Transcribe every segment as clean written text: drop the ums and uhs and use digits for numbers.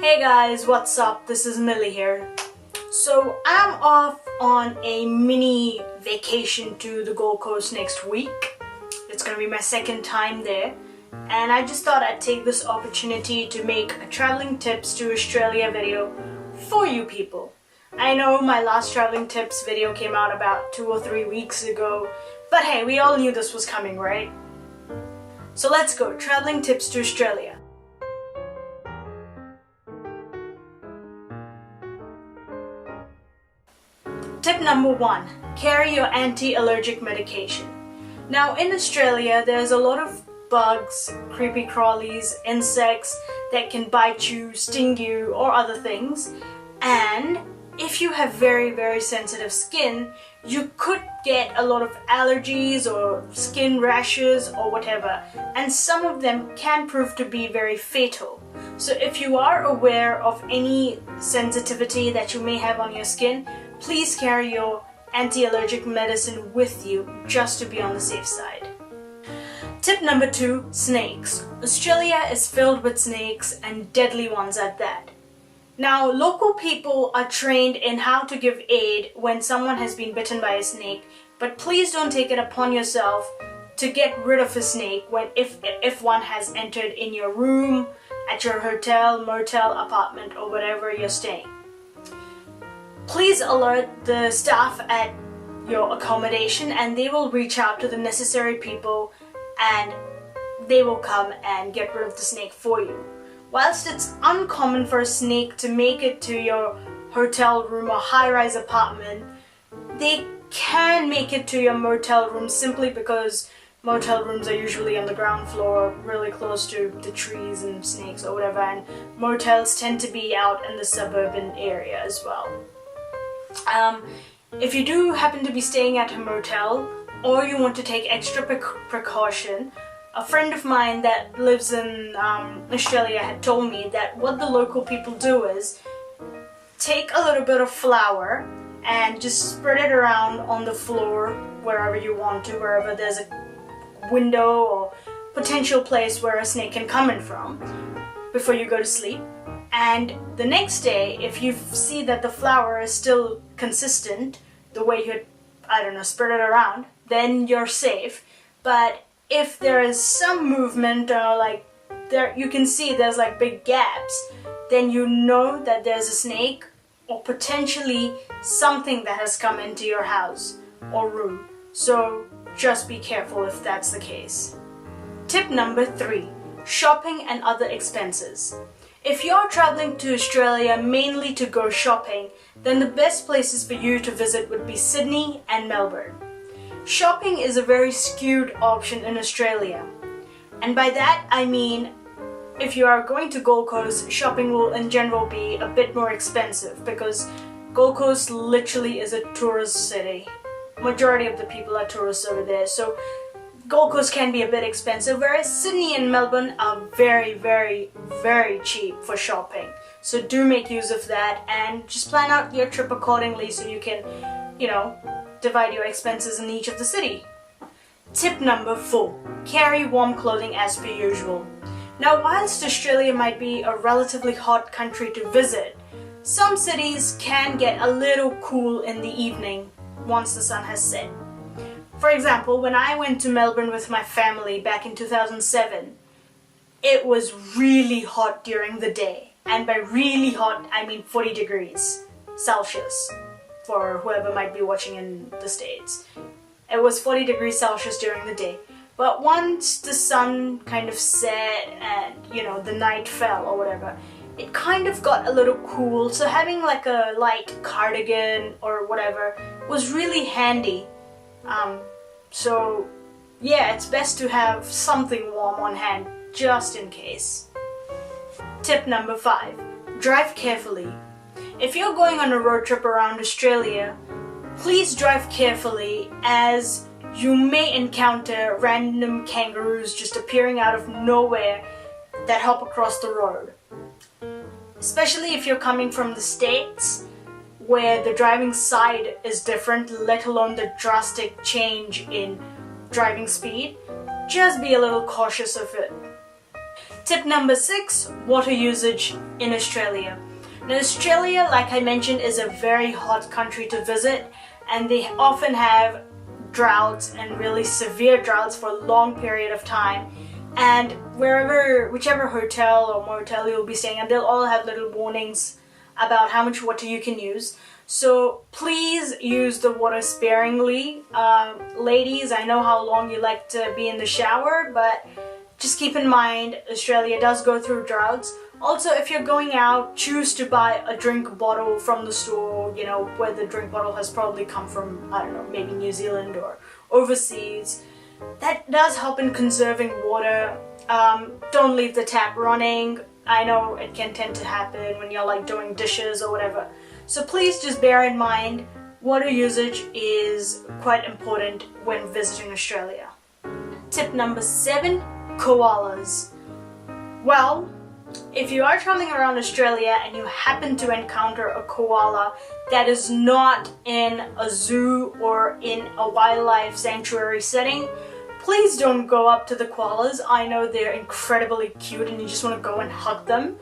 Hey guys, what's up? This is Millie here. So I'm off on a mini vacation to the Gold Coast next week. It's gonna be my second time there, and I just thought I'd take this opportunity to make a traveling tips to Australia video for you people. I know my last traveling tips video came out about 2 or 3 weeks ago, but hey, we all knew this was coming, right? So let's go, traveling tips to Australia. Tip number 1, carry your anti-allergic medication. Now in Australia, there's a lot of bugs, creepy crawlies, insects that can bite you, sting you, or other things. And if you have very sensitive skin, you could get a lot of allergies or skin rashes or whatever, and some of them can prove to be very fatal. So if you are aware of any sensitivity that you may have on your skin, please carry your anti-allergic medicine with you just to be on the safe side. Tip number 2, snakes. Australia is filled with snakes, and deadly ones at that. Now, local people are trained in how to give aid when someone has been bitten by a snake, but please don't take it upon yourself to get rid of a snake if one has entered in your room, at your hotel, motel, apartment, or wherever you're staying. Please alert the staff at your accommodation and they will reach out to the necessary people and they will come and get rid of the snake for you. Whilst it's uncommon for a snake to make it to your hotel room or high-rise apartment, they can make it to your motel room simply because motel rooms are usually on the ground floor, really close to the trees and snakes or whatever, and motels tend to be out in the suburban area as well. If you do happen to be staying at a motel or you want to take extra precaution, a friend of mine that lives in Australia had told me that what the local people do is take a little bit of flour and just spread it around on the floor wherever you want to, wherever there's a window or potential place where a snake can come in from before you go to sleep. And the next day, if you see that the flour is still consistent, the way you had, spread it around, then you're safe. But if there is some movement or you can see there's big gaps, then you know that there's a snake or potentially something that has come into your house or room. So just be careful if that's the case. Tip number 3, shopping and other expenses. If you're traveling to Australia mainly to go shopping, then the best places for you to visit would be Sydney and Melbourne. Shopping is a very skewed option in Australia. And by that I mean, if you are going to Gold Coast, shopping will in general be a bit more expensive because Gold Coast literally is a tourist city. Majority of the people are tourists over there, so Gold Coast can be a bit expensive, whereas Sydney and Melbourne are very cheap for shopping. So do make use of that and just plan out your trip accordingly so you can, divide your expenses in each of the city. Tip number 4, carry warm clothing as per usual. Now, whilst Australia might be a relatively hot country to visit, some cities can get a little cool in the evening once the sun has set. For example, when I went to Melbourne with my family back in 2007, it was really hot during the day. And by really hot, I mean 40 degrees Celsius for whoever might be watching in the States. It was 40 degrees Celsius during the day. But once the sun kind of set and, the night fell or whatever, it kind of got a little cool. So having a light cardigan or whatever was really handy. So yeah, it's best to have something warm on hand just in case. Tip number 5, drive carefully. If you're going on a road trip around Australia, please drive carefully as you may encounter random kangaroos just appearing out of nowhere that hop across the road. Especially if you're coming from the States, where the driving side is different, let alone the drastic change in driving speed, just be a little cautious of it. Tip number 6, water usage in Australia. Now Australia, like I mentioned, is a very hot country to visit, and they often have droughts and really severe droughts for a long period of time. And whichever hotel or motel you'll be staying at, they'll all have little warnings about how much water you can use. So please use the water sparingly. Ladies, I know how long you like to be in the shower, but just keep in mind Australia does go through droughts. Also, if you're going out, choose to buy a drink bottle from the store, you know, where the drink bottle has probably come from, I don't know, maybe New Zealand or overseas. That does help in conserving water. Don't leave the tap running. I know it can tend to happen when you're like doing dishes or whatever. So please just bear in mind, water usage is quite important when visiting Australia. Tip number 7, koalas. Well, if you are traveling around Australia and you happen to encounter a koala that is not in a zoo or in a wildlife sanctuary setting, please don't go up to the koalas. I know they're incredibly cute and you just want to go and hug them,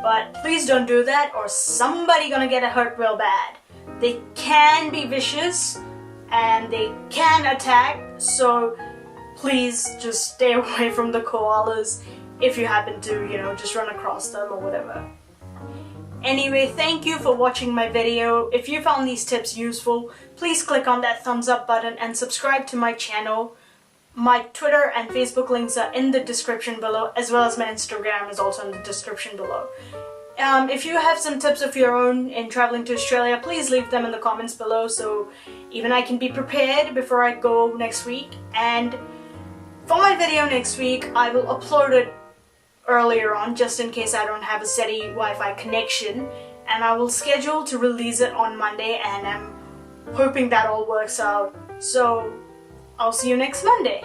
but please don't do that or somebody's gonna get hurt real bad. They can be vicious and they can attack, so please just stay away from the koalas if you happen to, you know, just run across them or whatever. Anyway, thank you for watching my video. If you found these tips useful, please click on that thumbs up button and subscribe to my channel. My Twitter and Facebook links are in the description below, as well as my Instagram is also in the description below. If you have some tips of your own in traveling to Australia, please leave them in the comments below so even I can be prepared before I go next week. And for my video next week, I will upload it earlier on just in case I don't have a steady Wi-Fi connection, and I will schedule to release it on Monday, and I'm hoping that all works out. So I'll see you next Monday.